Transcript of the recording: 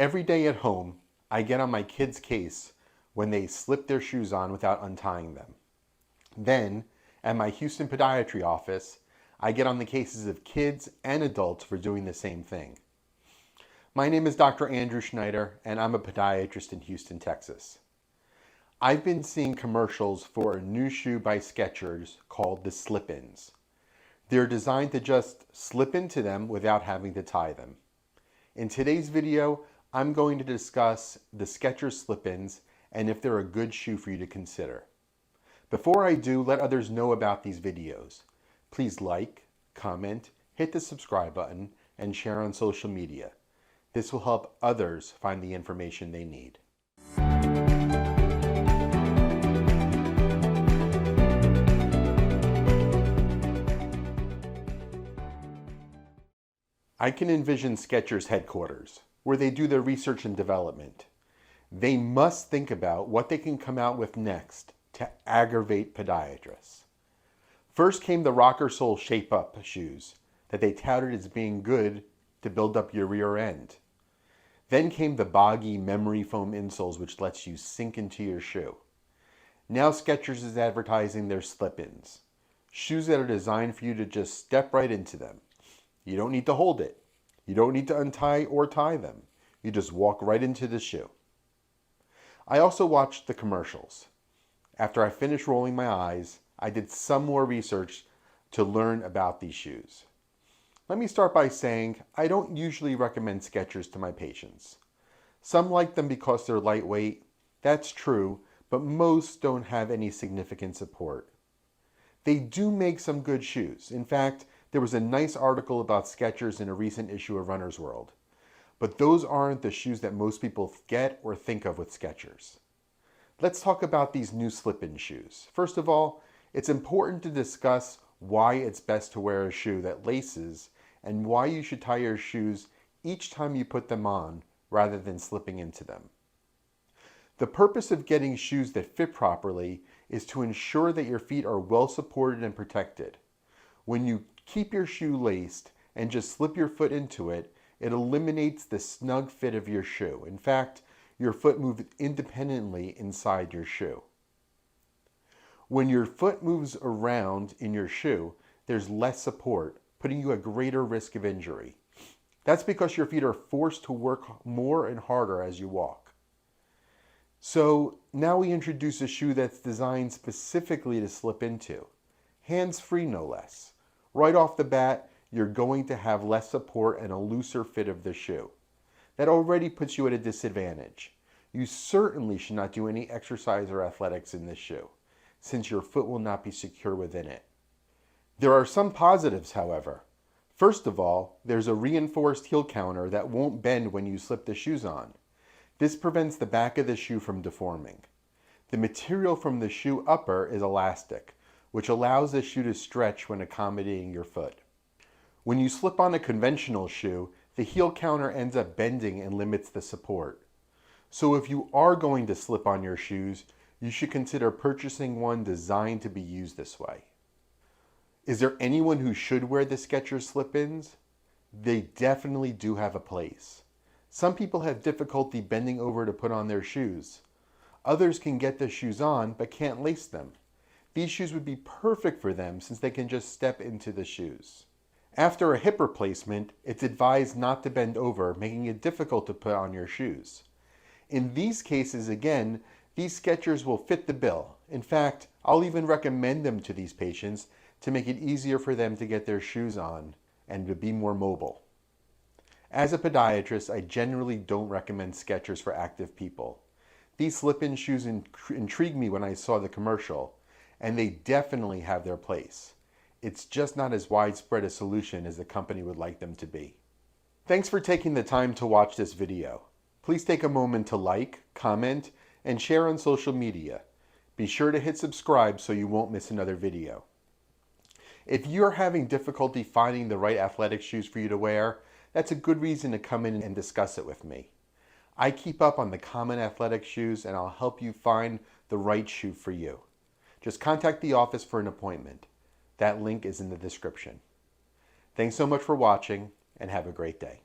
Every day at home, I get on my kids' case when they slip their shoes on without untying them. Then, at my Houston podiatry office, I get on the cases of kids and adults for doing the same thing. My name is Dr. Andrew Schneider, and I'm a podiatrist in Houston, Texas. I've been seeing commercials for a new shoe by Skechers called the Slip Ins. They're designed to just slip into them without having to tie them. In today's video, I'm going to discuss the Skechers Slip Ins and if they're a good shoe for you to consider. Before I do, let others know about these videos. Please like, comment, hit the subscribe button, and share on social media. This will help others find the information they need. I can envision Skechers headquarters, where they do their research and development. They must think about what they can come out with next to aggravate podiatrists. First came the rocker sole shape-up shoes that they touted as being good to build up your rear end. Then came the boggy Memory Foam Insoles, which lets you sink into your shoe. Now Skechers is advertising their slip-ins, shoes that are designed for you to just step right into them. You don't need to hold it. You don't need to untie or tie them. You just walk right into the shoe. I also watched the commercials. After I finished rolling my eyes, I did some more research to learn about these shoes. Let me start by saying I don't usually recommend Skechers to my patients. Some like them because they're lightweight. That's true, but most don't have any significant support. They do make some good shoes. In fact, there was a nice article about Skechers in a recent issue of Runner's World. But those aren't the shoes that most people get or think of with Skechers. Let's talk about these new slip-in shoes. First of all, it's important to discuss why it's best to wear a shoe that laces and why you should tie your shoes each time you put them on rather than slipping into them. The purpose of getting shoes that fit properly is to ensure that your feet are well supported and protected. When you keep your shoe laced and just slip your foot into it, it eliminates the snug fit of your shoe. In fact, your foot moves independently inside your shoe. When your foot moves around in your shoe, there's less support, putting you at greater risk of injury. That's because your feet are forced to work more and harder as you walk. So now we introduce a shoe that's designed specifically to slip into. Hands-free, no less. Right off the bat, you're going to have less support and a looser fit of the shoe. That already puts you at a disadvantage. You certainly should not do any exercise or athletics in this shoe, since your foot will not be secure within it. There are some positives, however. First of all, there's a reinforced heel counter that won't bend when you slip the shoes on. This prevents the back of the shoe from deforming. The material from the shoe upper is elastic, which allows the shoe to stretch when accommodating your foot. When you slip on a conventional shoe, the heel counter ends up bending and limits the support. So if you are going to slip on your shoes, you should consider purchasing one designed to be used this way. Is there anyone who should wear the Skechers slip-ins? They definitely do have a place. Some people have difficulty bending over to put on their shoes. Others can get the shoes on but can't lace them. These shoes would be perfect for them since they can just step into the shoes. After a hip replacement, it's advised not to bend over, making it difficult to put on your shoes. In these cases, again, these Skechers will fit the bill. In fact, I'll even recommend them to these patients to make it easier for them to get their shoes on and to be more mobile. As a podiatrist, I generally don't recommend Skechers for active people. These slip-in shoes intrigued me when I saw the commercial, and they definitely have their place. It's just not as widespread a solution as the company would like them to be. Thanks for taking the time to watch this video. Please take a moment to like, comment, and share on social media. Be sure to hit subscribe so you won't miss another video. If you're having difficulty finding the right athletic shoes for you to wear, that's a good reason to come in and discuss it with me. I keep up on the common athletic shoes and I'll help you find the right shoe for you. Just contact the office for an appointment. That link is in the description. Thanks so much for watching and have a great day.